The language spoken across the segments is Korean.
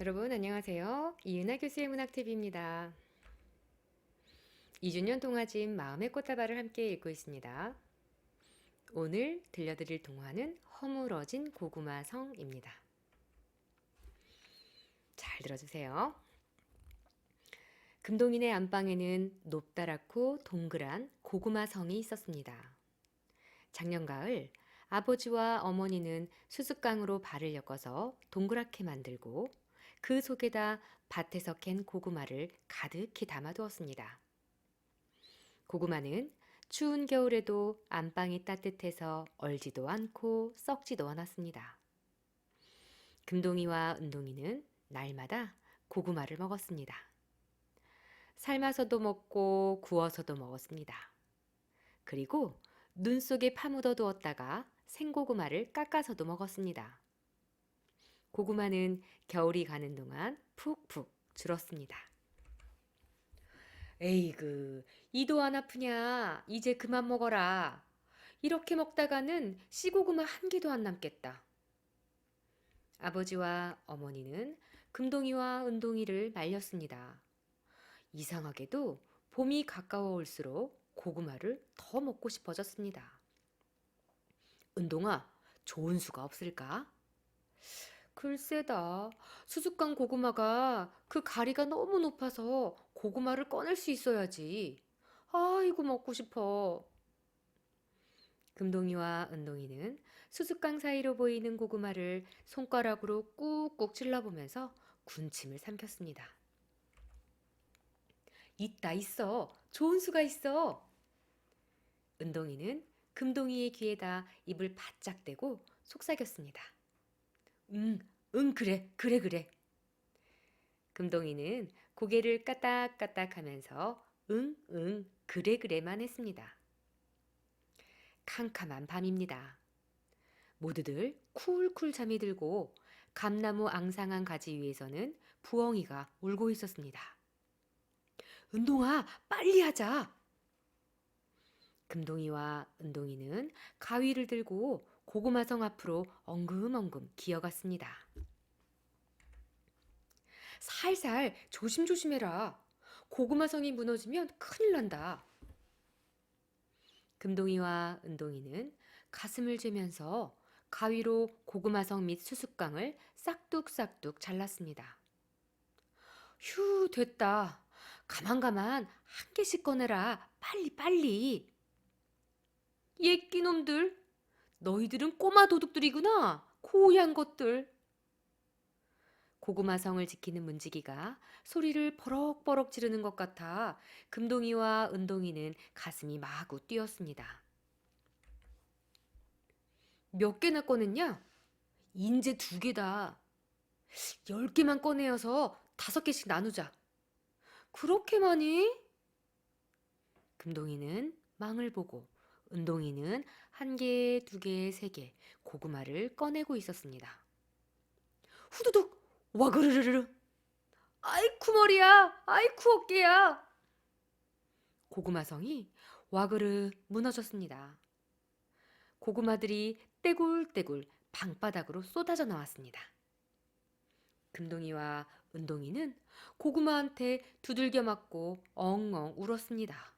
여러분 안녕하세요. 이은하 교수의 문학TV입니다. 2주년 동화집 마음의 꽃다발을 함께 읽고 있습니다. 오늘 들려드릴 동화는 허물어진 고구마 성입니다. 잘 들어주세요. 금동이네 안방에는 높다랗고 동그란 고구마 성이 있었습니다. 작년 가을 아버지와 어머니는 수숫강으로 발을 엮어서 동그랗게 만들고 그 속에다 밭에서 캔 고구마를 가득히 담아두었습니다. 고구마는 추운 겨울에도 안방이 따뜻해서 얼지도 않고 썩지도 않았습니다. 금동이와 은동이는 날마다 고구마를 먹었습니다. 삶아서도 먹고 구워서도 먹었습니다. 그리고 눈 속에 파묻어 두었다가 생고구마를 깎아서도 먹었습니다. 고구마는 겨울이 가는 동안 푹푹 줄었습니다. 에이그, 이도 안 아프냐? 이제 그만 먹어라. 이렇게 먹다가는 씨고구마 한 개도 안 남겠다. 아버지와 어머니는 금동이와 은동이를 말렸습니다. 이상하게도 봄이 가까워 올수록 고구마를 더 먹고 싶어졌습니다. 은동아, 좋은 수가 없을까? 글쎄다. 수수깡 고구마가 그 가리가 너무 높아서 고구마를 꺼낼 수 있어야지. 아이고 먹고 싶어. 금동이와 은동이는 수수깡 사이로 보이는 고구마를 손가락으로 꾹꾹 찔러보면서 군침을 삼켰습니다. 있다 있어. 좋은 수가 있어. 은동이는 금동이의 귀에다 입을 바짝 대고 속삭였습니다. 응, 응, 그래. 금동이는 고개를 까딱까딱 하면서 응, 응, 그래만 했습니다. 캄캄한 밤입니다. 모두들 쿨쿨 잠이 들고 감나무 앙상한 가지 위에서는 부엉이가 울고 있었습니다. 은동아, 빨리 하자! 금동이와 은동이는 가위를 들고 고구마성 앞으로 엉금엉금 기어갔습니다. 살살 조심조심해라. 고구마성이 무너지면 큰일 난다. 금동이와 은동이는 가슴을 죄면서 가위로 고구마성 밑 수숫강을 싹둑싹둑 잘랐습니다. 휴, 됐다. 가만 한 개씩 꺼내라. 빨리. 예끼놈들, 너희들은 꼬마 도둑들이구나. 고얀 것들. 고구마성을 지키는 문지기가 소리를 버럭버럭 지르는 것 같아 금동이와 은동이는 가슴이 마구 뛰었습니다. 몇 개나 꺼냈냐? 인제 2개다. 10개만 꺼내어서 5개씩 나누자. 그렇게 많이? 금동이는 망을 보고 은동이는 1개, 2개, 3개 고구마를 꺼내고 있었습니다. 후두둑! 와그르르르! 아이쿠 머리야! 아이쿠 어깨야! 고구마성이 와그르 무너졌습니다. 고구마들이 떼굴떼굴 방바닥으로 쏟아져 나왔습니다. 금동이와 은동이는 고구마한테 두들겨 맞고 엉엉 울었습니다.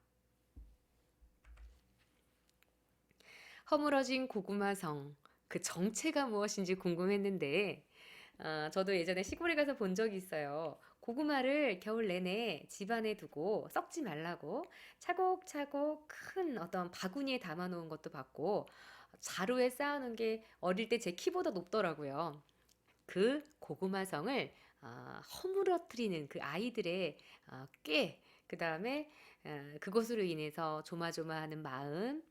허물어진 고구마성, 그 정체가 무엇인지 궁금했는데 저도 예전에 시골에 가서 본 적이 있어요. 고구마를 겨울 내내 집안에 두고 썩지 말라고 차곡차곡 큰 어떤 바구니에 담아 놓은 것도 봤고 자루에 쌓아 놓은 게 어릴 때 제 키보다 높더라고요. 그 고구마성을 허물어뜨리는 그 아이들의 꾀, 그다음에 그것으로 인해서 조마조마하는 마음,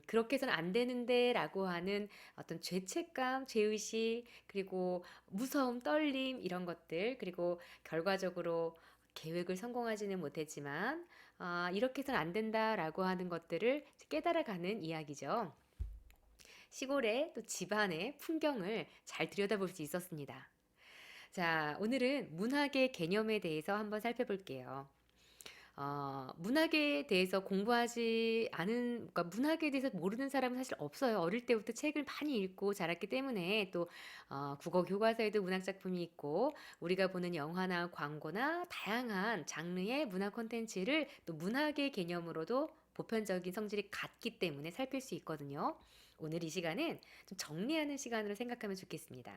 그렇게 해서는 안 되는데 라고 하는 어떤 죄책감, 죄의식, 그리고 무서움, 떨림 이런 것들, 그리고 결과적으로 계획을 성공하지는 못했지만 이렇게 해서는 안 된다라고 하는 것들을 깨달아가는 이야기죠. 시골의 또 집안의 풍경을 잘 들여다볼 수 있었습니다. 자, 오늘은 문학의 개념에 대해서 한번 살펴볼게요. 문학에 대해서 공부하지 않은 그러니까 문학에 대해서 모르는 사람은 사실 없어요. 어릴 때부터 책을 많이 읽고 자랐기 때문에 또 국어 교과서에도 문학 작품이 있고 우리가 보는 영화나 광고나 다양한 장르의 문학 콘텐츠를 또 문학의 개념으로도 보편적인 성질이 같기 때문에 살필 수 있거든요. 오늘 이 시간은 좀 정리하는 시간으로 생각하면 좋겠습니다.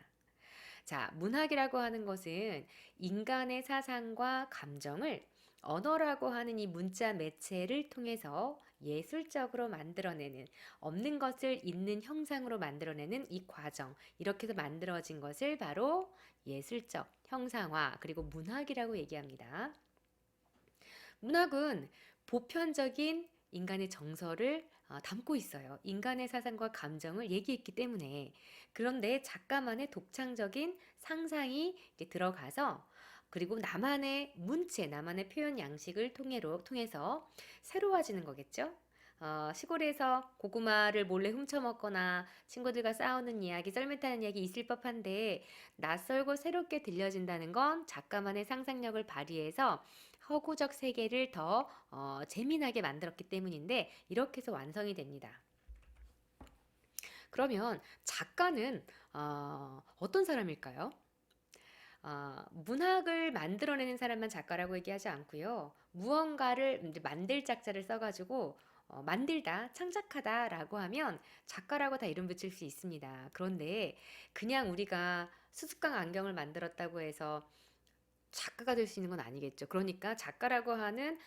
자, 문학이라고 하는 것은 인간의 사상과 감정을 언어라고 하는 이 문자 매체를 통해서 예술적으로 만들어내는, 없는 것을 있는 형상으로 만들어내는 이 과정, 이렇게 해서 만들어진 것을 바로 예술적 형상화, 그리고 문학이라고 얘기합니다. 문학은 보편적인 인간의 정서를 담고 있어요. 인간의 사상과 감정을 얘기했기 때문에. 그런데 작가만의 독창적인 상상이 이제 들어가서 그리고 나만의 문체, 나만의 표현 양식을 통해서 새로워지는 거겠죠. 시골에서 고구마를 몰래 훔쳐 먹거나 친구들과 싸우는 이야기, 썰매 타는 이야기 있을 법한데 낯설고 새롭게 들려진다는 건 작가만의 상상력을 발휘해서 허구적 세계를 더 재미나게 만들었기 때문인데 이렇게 해서 완성이 됩니다. 그러면 작가는 어떤 사람일까요? 문학을 만들어내는 사람만 작가라고 얘기하지 않고요. 무언가를 이제 만들 작자를 써가지고 만들다, 창작하다라고 하면 작가라고 다 이름 붙일 수 있습니다. 그런데 그냥 우리가 수수깡 안경을 만들었다고 해서 작가가 될 수 있는 건 아니겠죠. 그러니까 작가라고 하는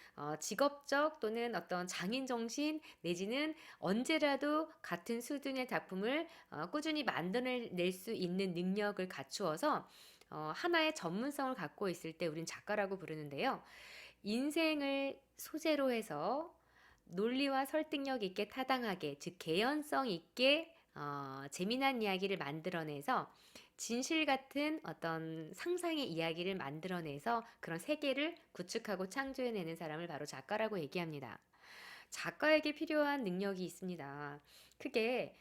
직업적 또는 어떤 장인 정신 내지는 언제라도 같은 수준의 작품을 꾸준히 만들어낼 수 있는 능력을 갖추어서 하나의 전문성을 갖고 있을 때 우린 작가라고 부르는데요. 인생을 소재로 해서 논리와 설득력 있게 타당하게, 즉 개연성 있게 재미난 이야기를 만들어내서 진실 같은 어떤 상상의 이야기를 만들어내서 그런 세계를 구축하고 창조해내는 사람을 바로 작가라고 얘기합니다. 작가에게 필요한 능력이 있습니다. 크게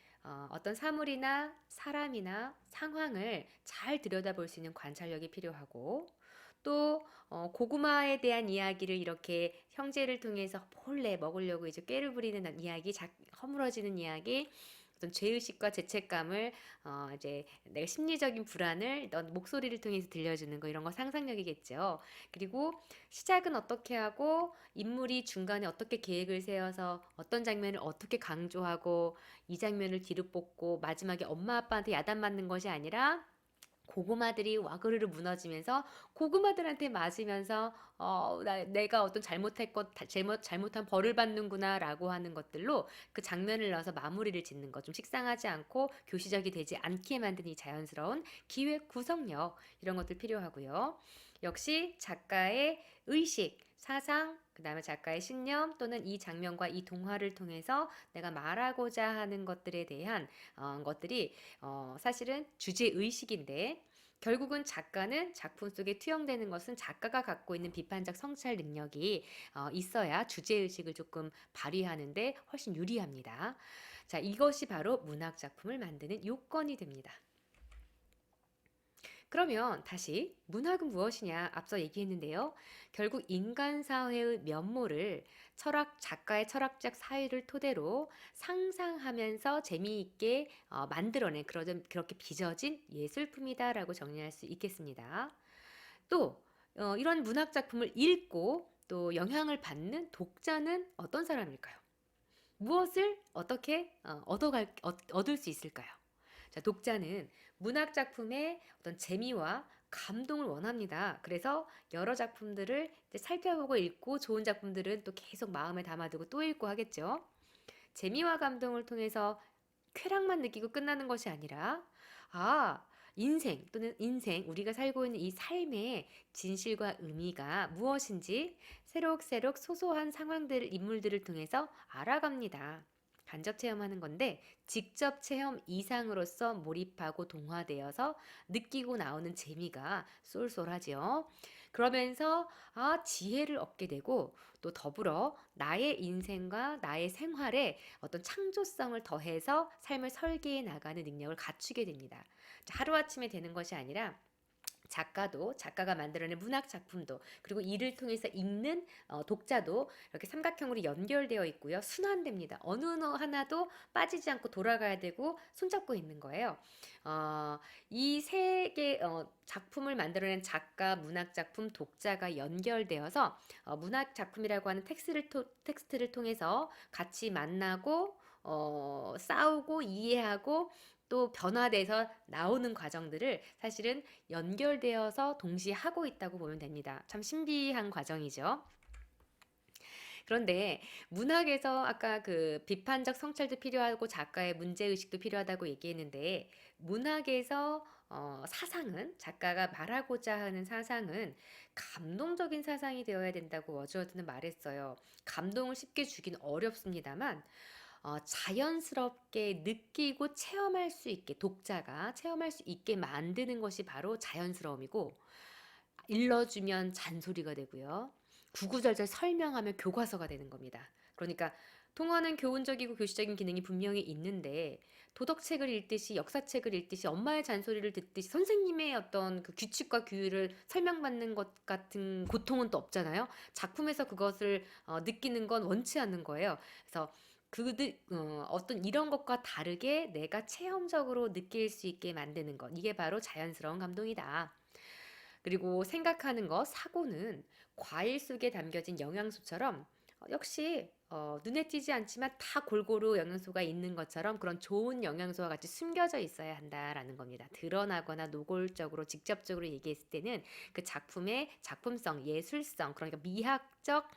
어떤 사물이나 사람이나 상황을 잘 들여다볼 수 있는 관찰력이 필요하고 또 고구마에 대한 이야기를 이렇게 형제를 통해서 몰래 먹으려고 이제 꾀를 부리는 이야기, 허물어지는 이야기, 어떤 죄의식과 죄책감을 이제 내가 심리적인 불안을 넌 목소리를 통해서 들려주는 거 이런 거 상상력이겠죠. 그리고 시작은 어떻게 하고 인물이 중간에 어떻게 계획을 세워서 어떤 장면을 어떻게 강조하고 이 장면을 뒤로 뽑고 마지막에 엄마 아빠한테 야단 맞는 것이 아니라 고구마들이 와그르르 무너지면서 고구마들한테 맞으면서 내가 어떤 잘못한 벌을 받는구나라고 하는 것들로 그 장면을 넣어서 마무리를 짓는 것, 좀 식상하지 않고 교시적이 되지 않게 만드는 이 자연스러운 기획 구성력 이런 것들 필요하고요. 역시 작가의 의식, 사상, 그 다음에 작가의 신념 또는 이 장면과 이 동화를 통해서 내가 말하고자 하는 것들에 대한 것들이 사실은 주제 의식인데 결국은 작가는 작품 속에 투영되는 것은 작가가 갖고 있는 비판적 성찰 능력이 있어야 주제 의식을 조금 발휘하는데 훨씬 유리합니다. 자, 이것이 바로 문학 작품을 만드는 요건이 됩니다. 그러면 다시 문학은 무엇이냐 앞서 얘기했는데요. 결국 인간 사회의 면모를 작가의 철학적 사유를 토대로 상상하면서 재미있게 만들어낸 그렇게 빚어진 예술품이다라고 정리할 수 있겠습니다. 또 이런 문학 작품을 읽고 또 영향을 받는 독자는 어떤 사람일까요? 무엇을 어떻게 얻을 수 있을까요? 자, 독자는 문학 작품의 어떤 재미와 감동을 원합니다. 그래서 여러 작품들을 이제 살펴보고 읽고 좋은 작품들은 또 계속 마음에 담아두고 또 읽고 하겠죠. 재미와 감동을 통해서 쾌락만 느끼고 끝나는 것이 아니라 인생, 우리가 살고 있는 이 삶의 진실과 의미가 무엇인지 새록새록 소소한 인물들을 통해서 알아갑니다. 간접 체험하는 건데 직접 체험 이상으로서 몰입하고 동화되어서 느끼고 나오는 재미가 쏠쏠하지요. 그러면서 지혜를 얻게 되고 또 더불어 나의 인생과 나의 생활에 어떤 창조성을 더해서 삶을 설계해 나가는 능력을 갖추게 됩니다. 하루아침에 되는 것이 아니라 작가도, 작가가 만들어낸 문학 작품도, 그리고 이를 통해서 읽는 독자도 이렇게 삼각형으로 연결되어 있고요. 순환됩니다. 어느 하나도 빠지지 않고 돌아가야 되고 손잡고 있는 거예요. 이 세 개 작품을 만들어낸 작가, 문학 작품, 독자가 연결되어서 문학 작품이라고 하는 텍스트를 통해서 같이 만나고 싸우고 이해하고 또 변화돼서 나오는 과정들을 사실은 연결되어서 동시에 하고 있다고 보면 됩니다. 참 신비한 과정이죠. 그런데 문학에서 아까 그 비판적 성찰도 필요하고 작가의 문제의식도 필요하다고 얘기했는데 문학에서 사상은 작가가 말하고자 하는 사상은 감동적인 사상이 되어야 된다고 워즈워드는 말했어요. 감동을 쉽게 주긴 어렵습니다만 자연스럽게 느끼고 체험할 수 있게 독자가 체험할 수 있게 만드는 것이 바로 자연스러움이고 일러주면 잔소리가 되고요. 구구절절 설명하면 교과서가 되는 겁니다. 그러니까 통어는 교훈적이고 교시적인 기능이 분명히 있는데 도덕책을 읽듯이 역사책을 읽듯이 엄마의 잔소리를 듣듯이 선생님의 어떤 그 규칙과 규율을 설명받는 것 같은 고통은 또 없잖아요. 작품에서 그것을 느끼는 건 원치 않는 거예요. 그래서 어떤 이런 것과 다르게 내가 체험적으로 느낄 수 있게 만드는 것. 이게 바로 자연스러운 감동이다. 그리고 생각하는 것, 사고는 과일 속에 담겨진 영양소처럼 역시 눈에 띄지 않지만 다 골고루 영양소가 있는 것처럼 그런 좋은 영양소와 같이 숨겨져 있어야 한다라는 겁니다. 드러나거나 노골적으로 직접적으로 얘기했을 때는 그 작품의 작품성, 예술성, 그러니까 미학적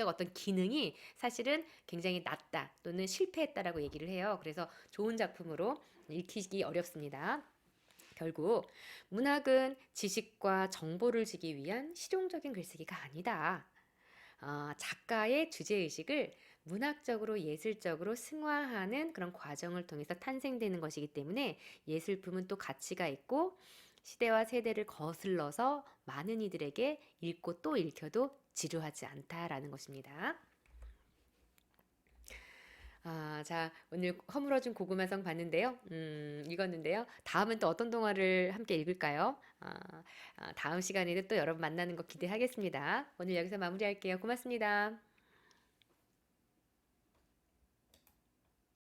어떤 기능이 사실은 굉장히 낮다 또는 실패했다라고 얘기를 해요. 그래서 좋은 작품으로 읽히기 어렵습니다. 결국 문학은 지식과 정보를 주기 위한 실용적인 글쓰기가 아니다. 작가의 주제의식을 문학적으로 예술적으로 승화하는 그런 과정을 통해서 탄생되는 것이기 때문에 예술품은 또 가치가 있고 시대와 세대를 거슬러서 많은 이들에게 읽고 또 읽혀도 지루하지 않다라는 것입니다. 자, 오늘 허물어진 고구마성 봤는데요. 읽었는데요. 다음은 또 어떤 동화를 함께 읽을까요? 다음 시간에도 또 여러분 만나는 거 기대하겠습니다. 오늘 여기서 마무리할게요. 고맙습니다.